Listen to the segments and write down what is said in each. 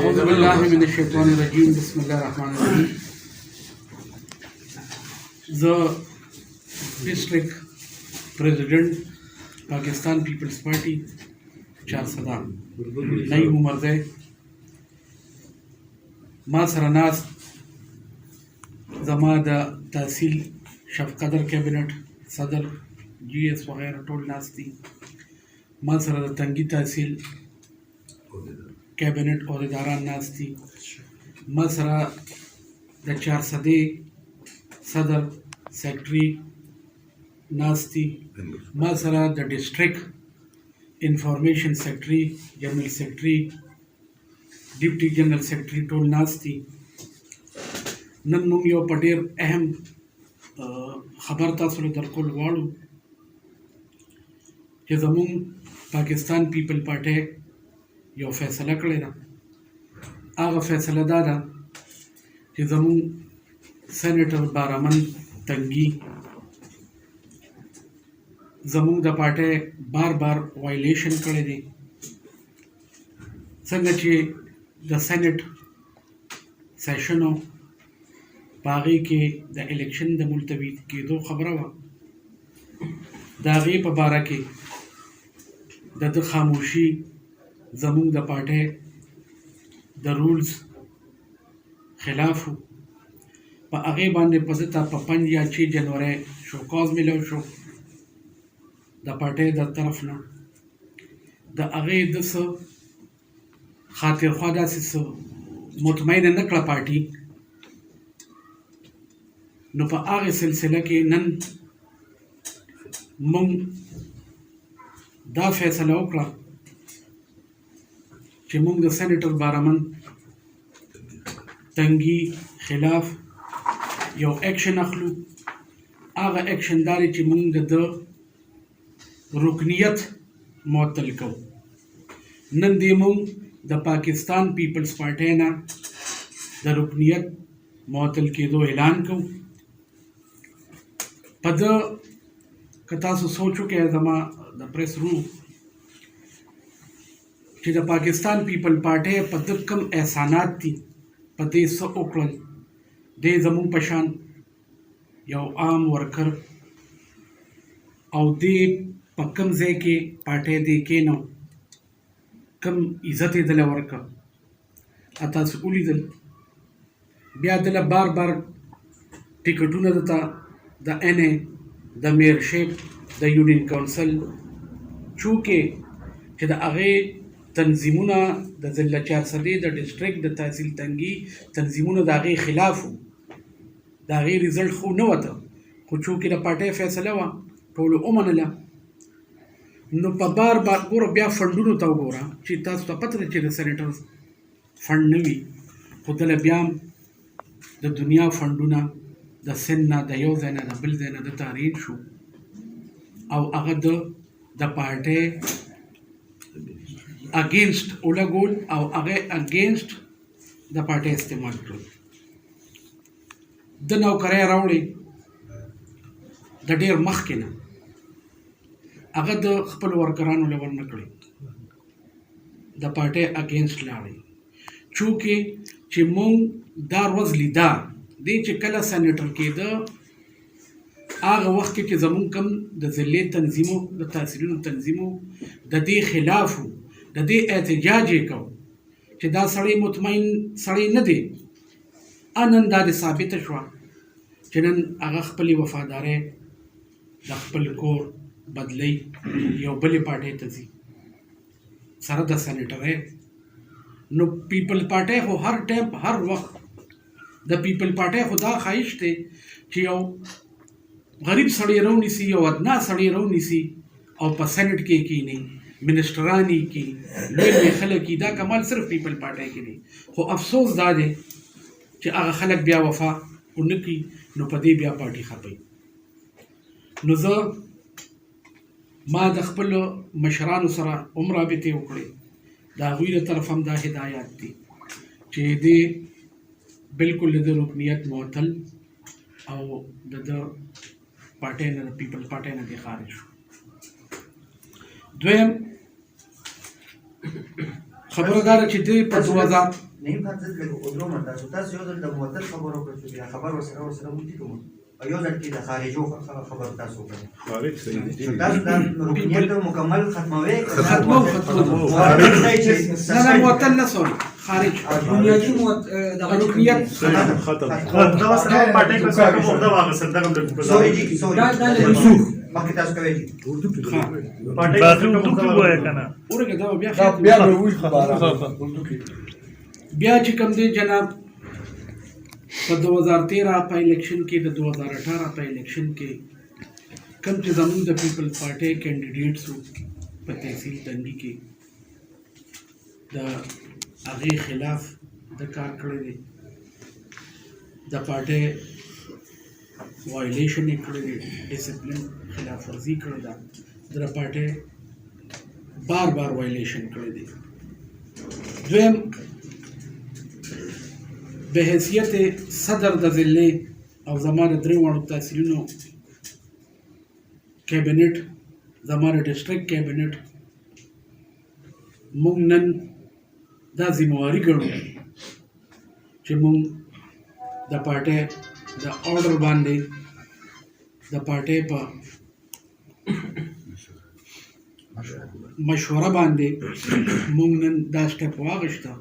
أعوذ بالله من الشيطان الرجيم بسم الله الرحمن الرحيم. The district president Pakistan People's Party چارسده نعیم عمرزی ما سره ناست زما د تحصیل شفقدر کابینټ صدر جی ایس وغیرہ ټول ناست دي. ما سره د تنگی تحصیل کابینټ عہدیداران ناست دي. ما سره د چارسدې صدر سیکرټري ناست دي. ما سره د ډسټریکټ انفارمیشن سیکرټري جنرال سیکرټري ډیپټي جنرال سیکرټري ټول ناست دي. نن موږ یو په ډېر اهم خبر تاسو له درکول غواړو چې زموږ پاکستان پیپل پارټۍ یو فیصله کړې ده. هغه فیصله دا ده چې زموږ سینیټر بارامن تنگی زموږ د پارټۍ بار بار وایلیشن کړی دی. څنګه چې د سینټ سیشن و په هغې کې د الیکشن د ملتوي کېدو خبره وه، د هغې په باره کې د ده خاموشي زموږ د پارټۍ د رولز خلاف و. په هغې باندې په ده ته په 5 یا 6 جنورۍ شوکاز میلاو شو د پارټۍ د طرف نه. د هغې د څه خاطرخوا داسې څه مطمئنه نه کړه پارټي، نو په هغې سلسله کې نن موږ دا فیصله وکړه چې موږ د سینیټر بارامن تنگی خلاف یو ایکشن اخلو. هغه ایکشن دا دی چې موږ د ده رکنیت معطل کوو. نن دې موږ د پاکستان پیپلز پارټۍ نه د رکنیت معطل کېدو اعلان کوو. په ده که تاسو سوچ وکئ زما د پریس روم چې د پاکستان پیپل پارټۍ په ده کوم احسانات دي، په دې څه وکړل. دی زموږ په شان یو عام ورکر او دی په کوم ځای کې پارټۍ دی کېنو، کوم عزت یې دله ورکړه. تاسو ولیدل بیا دله بار بار ټکټونه دته د این ای د میئرشپ د یونین کونسل چونکې چې د هغې تنظیمونه د ضلع چارسدې د ډسټریکټ د تحصیل تنګي تنظیمونه د هغې خلاف وو. د هغې ریزلټ خو نه وته، خو چونکې د پارټۍ فیصله وه ټولو ومنله. نو په بار بار ګوره بیا فنډونو ته وګوره چې تاسو ته پته ده چې د سینیټرز فنډ نه وي، خو دله بیا هم د دنیا فنډونه د سند نه د یو ځای نه د بل ځای نه دته ارینج شو او هغه د پارټۍ اگینسټ ولګول او هغه اگینسټ د پارټۍ استعمال کړل. د نوکرۍ راوړې د ډېر مخکې نه هغه د خپلو ورکرانو له ورنه کړې، د پارټۍ اگینسټ لاړې. چونکې چې مونږ دا ورځ لیده دی چې کله سینیټر کېده هغه وخت کې چې زمونږ کوم د ضلعې تنظیمو د تحصیلونو تنظیمو د دې خلاف و، د دې احتجاج یې کو چې دا سړی مطمئن سړی نه دی. نن دا د ثابته شوه چې نن هغه خپلې وفادارۍ د خپل کور بدلی یو بلې پارټۍ ته ځي سره د سینیټرۍ. نو پیپل پارټۍ خو هر ټایم هر وخت د پیپل پارټۍ خو دا خواهش دی چې یو غریب سړی رونیسي، یو ادنا سړی رونیسي او په سینټ کې کینی، منسټران یې کي، لوی لوی خلک یي. دا کمال صرف پیپل پارټۍ کې دی. خو افسوس دا دی چې هغه خلک بیا وفا ونه کړي، نو په دې بیا پارټي خپوي. نو زه ما د خپلو مشرانو سره هم رابطې وکړې، د هغوی له طرف هم دا هدایات دي چې دې بالکل د رکنیت معطل او د پارټۍ نه د پیپل پارټۍ نه دې خارج شو. دویم خبره دا ده چې دوی په 2000 نیم خاطر لږ ودرومه تاسو یو ځل د معطل خبرو وکړه چې بیا خبر ورسره وتی کوم او یو ځل کې د خارجو خبر تاسو وکړه خارج صحیح دي تاسو د رکنیت مکمل ختموي نه معطل نه سوري خارج بنیادی رکنیت ختم دا سره پټه کو سره کوم دا واغ سره دا کوم سوري جی سوري منسوخ مخکې تاسو کوي جی پټه کو کوم وای کنه ورګه دا بیا بیا به وی خبره بیا چې کوم دی جناب په 2013 په الیکشن کې د 2018 په الیکشن کې کوم چې زموږ د پیپل پارټي کینډیډیټس په تحصیل تنګي کې د هغې خلاف د کار کړی دی د پارټي وایلیشن یې کړی دی ډسپلین خلاف ورزي کړې ده د پارټي بار وایلیشن کړی دی دویم به حیثیت صدر د ضلع او زما د درې واړو تحصیلونو کابینټ زما د ډسټرکټ کابینټ موږ نن دا ذمہواري ګڼو چې موږ د پارټۍ د order باندې د پارټۍ په مشوره باندې موږ نن دا سټپ واغشته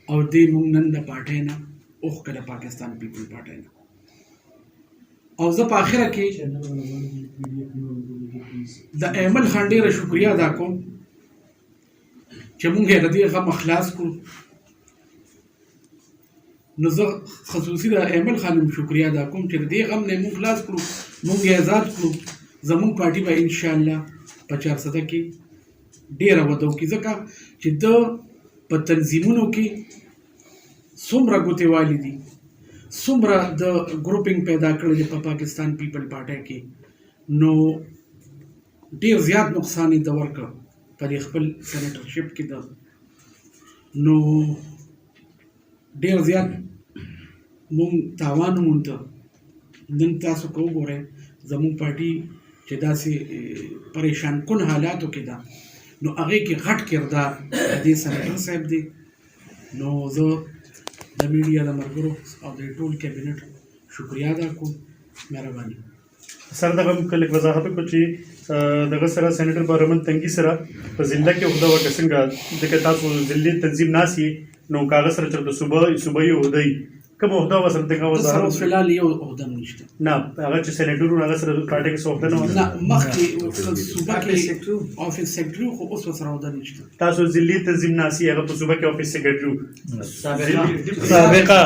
او دې موږ نن د پارټۍ نه اوښکه د پاکستان پیپل پارټۍ نه او زه په آخره کې د ایمل خان ډېره شکریه ادا کوم چې موږ یې د دې غم خلاص کړو نو زه خصوصي د ایمل خان هم شکریه ادا کوم چې د دې غم نه موږ خلاص کړو موږ یې آزاد کړو زموږ پارټي به انشاءالله په 400 کې ډېره وده وکړي ځکه چې د په تنظیمونو کې څومره ګوتې والي دي څومره د ګروپینګ پیدا کړی دی په پاکستان پیپل پارټۍ کې نو ډېر زیات نقصان یې د ورکړ په دې خپل سینیټرشپ کې ده نو ډېر زیات مونږ تاوان ومونده نن تاسو که وګورئ زموږ پارټي چې داسې پریشان کن حالاتو کې ده نو هغې کې غټ کردار د دې سینیټر صاحب دی نو زه د میډیا د ملګرو او د ټول کابینټ شکریه ادا کوم مهرباني سر دغه کلیک وضاحت وکړو چې دغه سره سېنیټر بارمن تنګي سره په ضلع کې عہده ورکړه څنګه ځکه تاسو ضلعي تنظیم ناس یې نو کاغذ سره چېرته صوبایي عہده یي کوم عہده ورسره دغه وضاحت سره فلحال یو عہده نشته نه هغه چې سېنیټر و هغه سره پارټۍ کې څه عہده نه وه نه مخکې صوبه کې آفس سیکرټري خو اوس ورسره عہده نشته تاسو ضلعي تنظیم ناس یې هغه په صوبه کې آفس سیکرټري و سابقه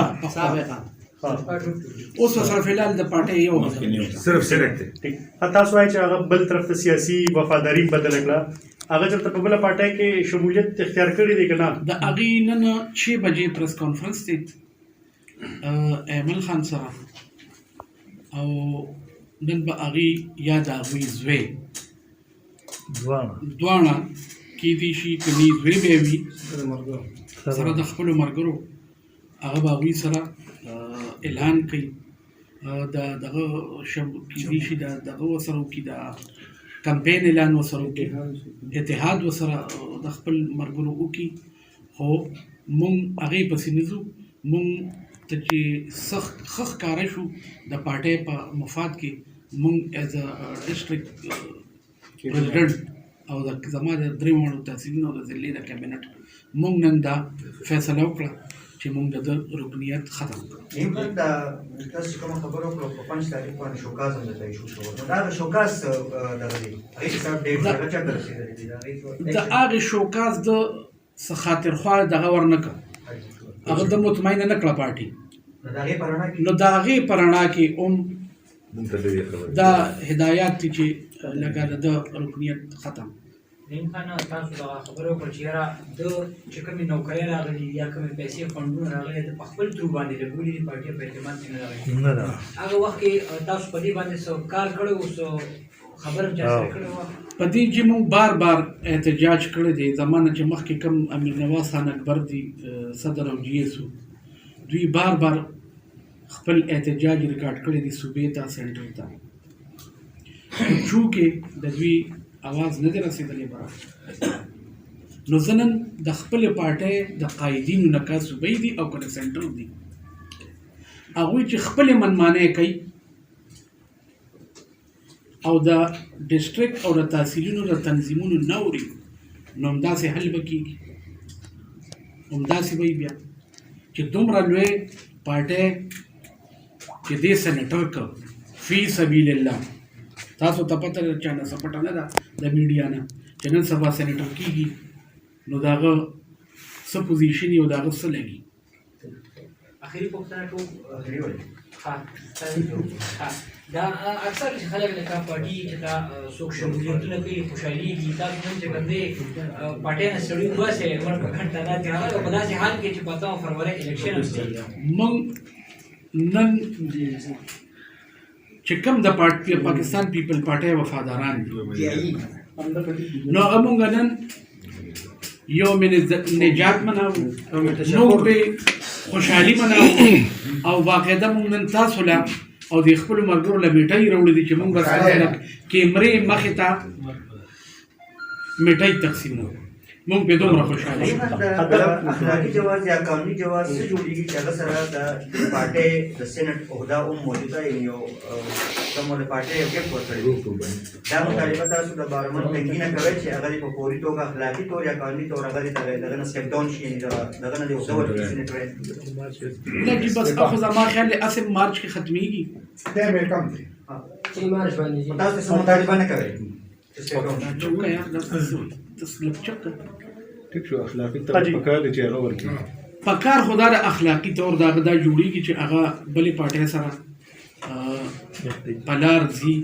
اوس ورسره فلحال د پارټۍ یو عہده نشته صرف سیلیکټ ټیک تاسو وایئ چې هغه بل طرف ته سیاسي وفاداري بدله کړه هغه چېرته په بله پارټۍ کې شمولیت اختیار کړی دی که نه د هغې نن 6 بجې پریس کانفرنس دی ایمل خان سره او نن به هغې یا د هغوی زوی دواړه کیدای شي که نی زوی به وي سره د خپلو ملګرو هغه به هغوی سره اعلان کوي د دغه کیدای شي دغه ورسره وکړي د کمپین اعلان ورسره وکړي اتحاد ورسره د خپل ملګرو وکړي خو مونږ هغې پسې نه ځو مونږ ته چې ښه ښکاره شو د پارټۍ په مفاد کې مونږ ایز ا ډسټرکټ پریزیډنټ او زما د درې واړو تحصیلونو د ضلعې د کابینټ مونږ نن دا فیصله وکړه چې مونږ د رکنیت ختم کړو نیم دا تاسو کوم خبرو وکړو په 5 تاریخ باندې شوکاز هم دلته ایشو شو نو دا شوکاز دغه دی هغې حساب ډېر هغه چاته رسېدلی دی د هغې شوکاز د څه خاطرخوا دغه ورنه کړه هغه د مطمئنه نه کړه پارټي نو د هغې په رڼا کې هم دا هدایات دي چې لکه د رکنیت ختم نیم خان تاسو دا خبرو وکړه چې یاره د چې کومې نوکرۍ راغلي یا کومې پیسې فنډونه راغلي د په خپل ترو باندې لګولي دي پارټۍ په اعتماد کې نه راغلي هغه وخت کې تاسو په دې باندې څه کار کړی و څه خبره چا سره کړې وه په دې چې موږ بار احتجاج کړی دی زمانه چې مخکې کوم امیر نواز خان اکبر دی صدر او جی ایس دوی بار خپل احتجاج ریکارډ کړی دی صوبې ته سینټر ته چونکې د دوی اواز نه دی رسېدلی برابر نو زه نن د خپلې پارټۍ د قایدینو نه که صوبۍ دي او که د سنټر دي هغوی چې خپلې منمانۍ کوي او د ډسټرکټ او د تحصیلونو د تنظیمونو نه اوري نو همداسې حل به کېږي همداسې به بیا چې دومره لوی پارټۍ چې دې سنټر که فی سبیل الله تاسو ته پته ده چا نه څه پټه نه ده د میډیا نه چې نن سبا سنټر کېږي نو د هغه څه پوزیشن او د هغه څه لګي اخري پوښتنه کوم اخري ولې ها دا اکثر چې خلک لکه پارټي چې دا څوک شمولیتونه کوي خوشحالېږي تاسو نن چې کوم دی پارټۍ نه سړي وباسئ عمر په ګڼ تعداد کې هغه په داسې حال کې چې په 8 فروری الیکشن هم دی موږ نن چې کوم د پاکستان پیپل پارټۍ وفاداران دي نو هغه موږ نن یوم نجات مناو نور به خوشحالي مناو او باقاعده موږ نن تاسو له او د خپلو ملګرو له میټۍ راوړي دي چې موږ به کیمرې مخې ته میټۍ تقسیموو موږ به دومره خوشحاله شو اخلاقي جواز یا قانوني جواز څه جوړېږي چې هغه سره د پارټۍ د سینټ عهده هم موجوده یو کومه د پارټۍ یو ګپ ورکړی دا مطالبه تاسو د بارمن تنګي نه کوئ چې هغه په فوري توګه اخلاقي طور یا قانوني طور هغه دغه نه سټپ ډاون شي یعنې دغه نه د عهده ورکړي سینټ نه جی بس اخو زما خیال دی اسې مارچ کې ختمیږي تاسو څه مطالبه نه کوئ چوکه یا تسلیم چکه ټیک شو اخلاقي طرف پکار دی چې هغه ورکړي پکار خدا د اخلاقي طور دا جوړیږي چې هغه بلې پارټۍ سره په لار ځي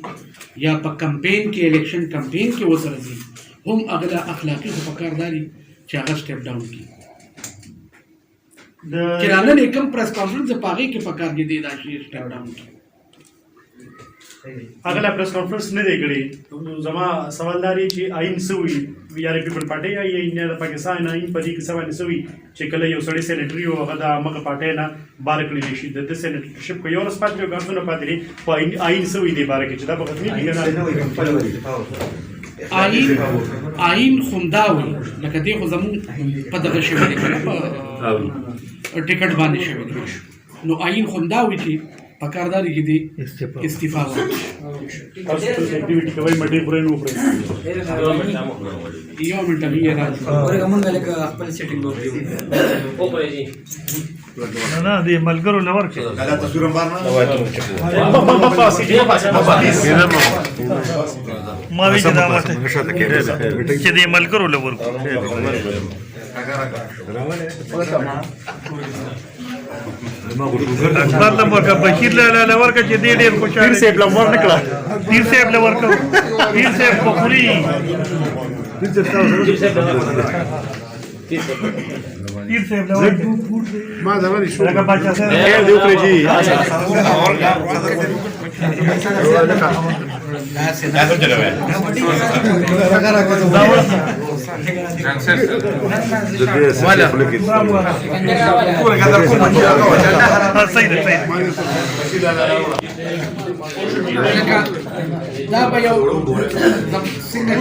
یا په کمپین کې الیکشن کمپین کې ورسره ځي هم هغه د اخلاقي خو پکار داري چې هغه سټپ ډاون کړي چې نن یې کوم پریس کانفرنس په هغې کې پکار دي دا شي سټپ ډاون کړي هغه لا پریس کانفرنس نه دی کړی زما سوال داري چې آئین څه وي یا د پیپل پارټۍ آئین د پاکستان آئین په دې کې څه باندې څه وي چې کله یو سړی سینټري او هغه د هغه پارټۍ نه بار کړلی شي د سینټرشپ په یو ورځ پاتې یو ګڼونه پاتې دي په آئین څه وي دې باره کې چې دا به ختمېږي که نه آئین خمدا وي لکه دې خو زمونږ په دغه شوي دی په ټکټ باندې شوي دی نو آئین خمدا وي چې پکار داري چې دې استعفا وکړي تاسو ته اکټیویټي کوئ مټې خورئ نو خورئ یو منټ لږ راځي خپل سیټینګ وکړو نه دې ملګرو لور کې ما وی دا ماته چې دې ملګرو لور کو اکبر لمر کا بشیر لاله ورکه چې دې ډېر خوشاله پیر صاحب لمر نکړه پیر صاحب لور کو پیر صاحب پخوري پیر صاحب لور ما دا وری شو لکه بچا دی وکړي جی دا به یو څنګه